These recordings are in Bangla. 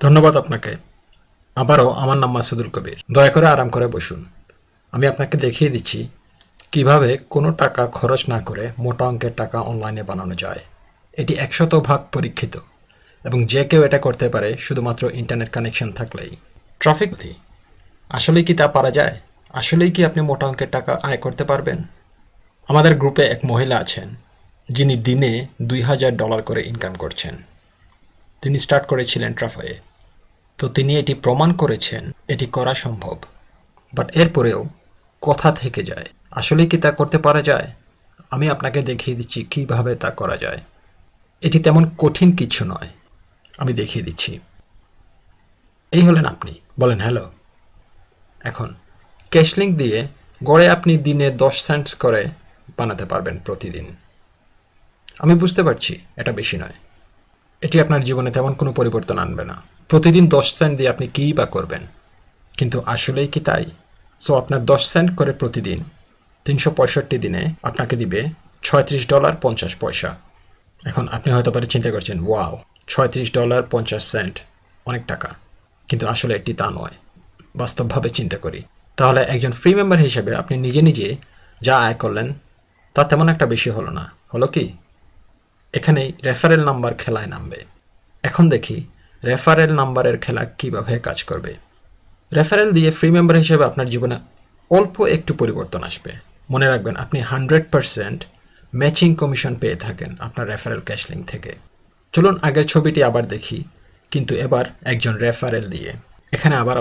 ধন্যবাদ আপনাকে। আবারও আমার নাম মাসুদুল কবির। দয়া করে আরাম করে বসুন। আমি আপনাকে দেখিয়ে দিচ্ছি কিভাবে কোনো টাকা খরচ না করে মোটা অঙ্কের টাকা অনলাইনে বানানো যায়। এটি ১০০% পরীক্ষিত এবং যে কেউ এটা করতে পারে শুধুমাত্র ইন্টারনেট কানেকশন থাকলেই। ট্রাফিক আসলেই কি তা পারা যায়? আসলেই কি আপনি মোটা অঙ্কের টাকা আয় করতে পারবেন? আমাদের গ্রুপে এক মহিলা আছেন যিনি দিনে $২,০০০ করে ইনকাম করছেন। তিনি স্টার্ট করেছিলেন ট্রাফায়ে। তো তিনি এটি প্রমাণ করেছেন এটি করা সম্ভব। বাট এরপরেও কথা থেকে যায়। আসলেই কি তা করতে পারা যায়? আমি আপনাকে দেখিয়ে দিচ্ছি কিভাবে তা করা যায়। এটি তেমন কঠিন কিছু নয়। আমি দেখিয়ে দিচ্ছি। এই হলেন আপনি। বলেন হ্যালো। এখন ক্যাশলিঙ্ক দিয়ে গড়ে আপনি দিনে 10 সেন্টস করে বানাতে পারবেন প্রতিদিন। আমি বুঝতে পারছি এটা বেশি নয়। এটি আপনার জীবনে তেমন কোনো পরিবর্তন আনবে না। প্রতিদিন 10 সেন্ট দিয়ে আপনি কীই বা করবেন? কিন্তু আসলেই কি তাই? সো আপনার 10 সেন্ট করে প্রতিদিন ৩৬৫ দিনে আপনাকে দিবে $৩৬.৫০। এখন আপনি হয়তো পারে চিন্তা করছেন, ওয়াও, $৩৬.৫০ অনেক টাকা। কিন্তু আসলে এটি তা নয়। বাস্তবভাবে চিন্তা করি। তাহলে একজন ফ্রি মেম্বার হিসেবে আপনি নিজে নিজে যা আয় করলেন তা তেমন একটা বেশি হলো না। হলো কি? এখানেই রেফারেল নাম্বার খেলায় নামবে। এখন দেখি রেফারেল নাম্বারের খেলা কিভাবে কাজ করবে। রেফারেল দিয়ে ফ্রি মেম্বার হিসেবে আপনার জীবনে অল্প একটু পরিবর্তন আসবে। মনে রাখবেন আপনি 100% ম্যাচিং কমিশন পেয়ে থাকেন আপনার রেফারেল ক্যাশলিঙ্ক থেকে। চলুন আগের ছবিটি আবার দেখি, কিন্তু এবার একজন রেফারেল দিয়ে। এখানে আবার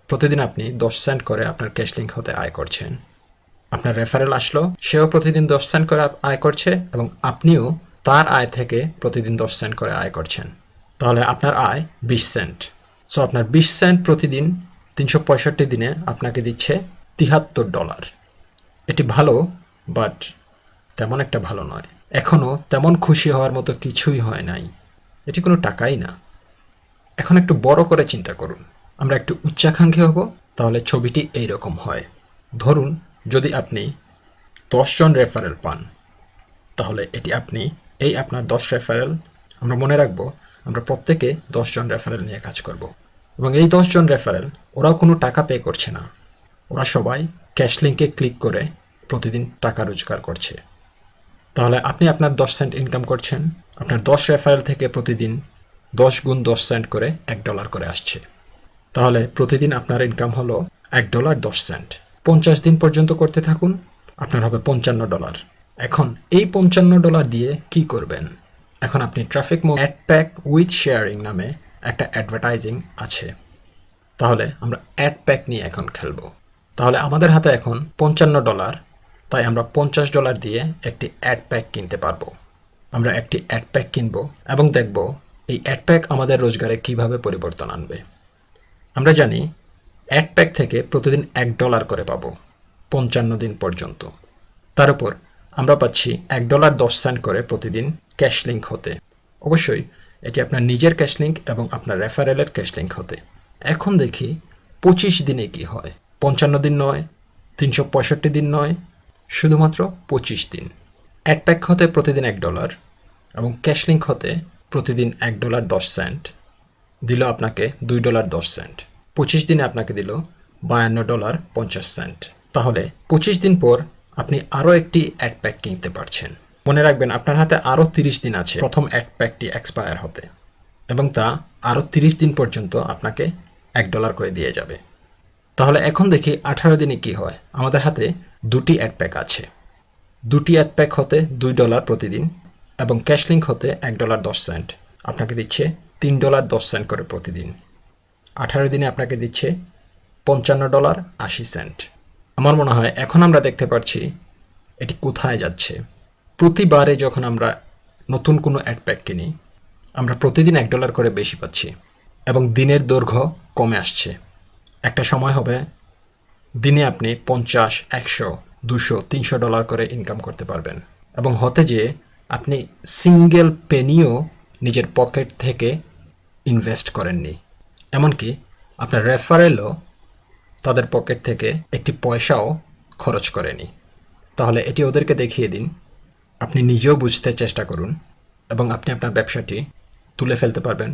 প্রতিদিন আপনি 10 সেন্ট করে আপনার ক্যাশলিঙ্ক হতে আয় করছেন। আপনার রেফারেল আসলো, সেও প্রতিদিন 10 সেন্ট করে আয় করছে এবং আপনিও তার আয় থেকে প্রতিদিন 10 সেন্ট করে আয় করছেন। তাহলে আপনার আয় 20 সেন্ট। সো আপনার 20 সেন্ট প্রতিদিন ৩৬৫ দিনে আপনাকে দিচ্ছে $৭৩। এটি ভালো, বাট তেমন একটা ভালো নয়। এখনও তেমন খুশি হওয়ার মতো কিছুই হয় নাই। এটি কোনো টাকাই না। এখন একটু বড় করে চিন্তা করুন। আমরা একটু উচ্চাকাঙ্ক্ষী হব, তাহলে ছবিটি এইরকম হয়। ধরুন যদি আপনি 10 জন রেফারেল পান, তাহলে এটি আপনার 10 রেফারেল। আমরা মনে রাখবো আমরা প্রত্যেকে 10 জন রেফারেল নিয়ে কাজ করব। এবং এই 10 জন রেফারেল ওরাও কোনো টাকা পে করছে না। ওরা সবাই ক্যাশ লিঙ্কে ক্লিক করে প্রতিদিন টাকা রোজগার করছে। তাহলে আপনি আপনার 10 সেন্ট ইনকাম করছেন। আপনার 10 রেফারেল থেকে প্রতিদিন 10 গুণ 10 সেন্ট করে $1 করে আসছে। তাহলে প্রতিদিন আপনার ইনকাম হলো $1.10। 50 দিন পর্যন্ত করতে থাকুন, আপনার হবে $55। এখন এই $55 দিয়ে কি করবেন? এখন আপনি traffic add pack with sharing নামে একটা অ্যাডভার্টাইজিং আছে। তাহলে আমরা অ্যাড প্যাক নিয়ে এখন খেলবো। তাহলে আমাদের হাতে এখন $55, তাই আমরা $50 দিয়ে একটি অ্যাড প্যাক কিনতে পারবো। আমরা একটি অ্যাড প্যাক কিনবো এবং দেখব এই অ্যাড প্যাক আমাদের রোজগারে কিভাবে পরিবর্তন আনবে। আমরা জানি অ্যাড প্যাক থেকে প্রতিদিন $1 করে পাবো 55 দিন পর্যন্ত। তার উপর আমরা পাচ্ছি $1.10 করে প্রতিদিন ক্যাশ লিঙ্ক হতে। অবশ্যই এটি আপনার নিজের ক্যাশ লিঙ্ক এবং আপনার রেফারেলের ক্যাশ লিঙ্ক হতে। এখন দেখি 25 দিনে কি হয়। 55 দিন নয়, 365 দিন নয়, শুধুমাত্র 25 দিন। অ্যাড প্যাক হতে প্রতিদিন $1 এবং ক্যাশ লিঙ্ক হতে প্রতিদিন $1.10 দিল আপনাকে $2.10। 25 দিনে আপনাকে দিল $52.50। তাহলে 25 দিন পর আপনি আরও একটি অ্যাড প্যাক কিনতে পারছেন। মনে রাখবেন আপনার হাতে আরও 30 দিন আছে প্রথম অ্যাড প্যাকটি এক্সপায়ার হতে, এবং তা আরও 30 দিন পর্যন্ত আপনাকে $1 করে দিয়ে যাবে। তাহলে এখন দেখি 18 দিনে কি হয়। আমাদের হাতে দুটি অ্যাড প্যাক আছে। দুটি অ্যাড প্যাক হতে $2 প্রতিদিন এবং ক্যাশ লিঙ্ক হতে $1.10 আপনাকে দিচ্ছে $3.10 করে প্রতিদিন। 18 দিনে আপনাকে দিচ্ছে $55.80। আমার মনে হয় এখন আমরা দেখতে পাচ্ছি এটি কোথায় যাচ্ছে। প্রতিবারে যখন আমরা নতুন কোনো অ্যাড প্যাক কিনি, আমরা প্রতিদিন $1 করে বেশি পাচ্ছি এবং দিনের দৈর্ঘ্য কমে আসছে। একটা সময় হবে দিনে আপনি 50, 100, 200, $300 করে ইনকাম করতে পারবেন এবং হতে যেয়ে আপনি সিঙ্গেল পেনিও নিজের পকেট থেকে ইনভেস্ট করেননি। এমনকি আপনার রেফারেলও তাদের পকেট থেকে একটি পয়সাও খরচ করেনি। তাহলে এটি ওদেরকে দেখিয়ে দিন, আপনি নিজেও বুঝতে চেষ্টা করুন এবং আপনি আপনার ব্যবসাটি তুলে ফেলতে পারবেন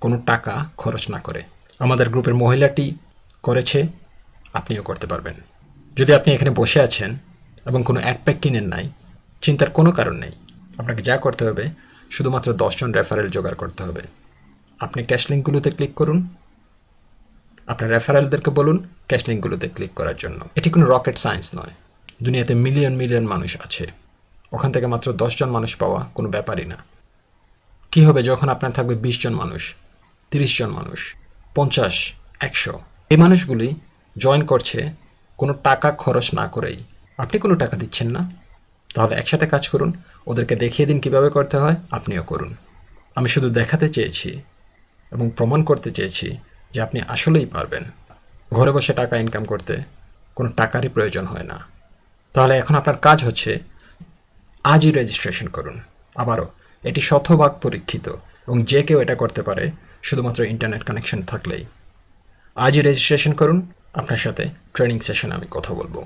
কোনো টাকা খরচ না করে। আমাদের গ্রুপের মহিলাটি করেছে, আপনিও করতে পারবেন। যদি আপনি এখানে বসে আছেন এবং কোনো অ্যাড প্যাক কিনেন নাই, চিন্তার কোনো কারণ নেই। আপনাকে যা করতে হবে শুধুমাত্র 10 জন রেফারেল জোগাড় করতে হবে। আপনি ক্যাশ লিঙ্কগুলোতে ক্লিক করুন, আপনার রেফারেলদেরকে বলুন ক্যাশ লিঙ্কগুলোতে ক্লিক করার জন্য। এটি কোনো রকেট সায়েন্স নয়। দুনিয়াতে মিলিয়ন মিলিয়ন মানুষ আছে, ওখান থেকে মাত্র 10 জন মানুষ পাওয়া কোনো ব্যাপারই না। কি হবে যখন আপনার থাকবে 20 জন মানুষ, 30 জন মানুষ, 50, 100? এই মানুষগুলি জয়েন করছে কোনো টাকা খরচ না করেই। আপনি কোনো টাকা দিচ্ছেন না, তাহলে একসাথে কাজ করুন, ওদেরকে দেখিয়ে দিন কিভাবে করতে হয়, আপনিও করুন। আমি শুধু দেখাতে চেয়েছি এবং প্রমাণ করতে চেয়েছি যে আপনি আসলেই পারবেন। ঘরে বসে টাকা ইনকাম করতে কোনো টাকারই প্রয়োজন হয় না। তাহলে এখন আপনার কাজ হচ্ছে আজই রেজিস্ট্রেশন করুন। আবারও, এটি শতভাগ পরীক্ষিত এবং যে কেউ এটা করতে পারে শুধুমাত্র ইন্টারনেট কানেকশন থাকলেই। আজই রেজিস্ট্রেশন করুন, আপনার সাথে ট্রেনিং সেশনে আমি কথা বলবো।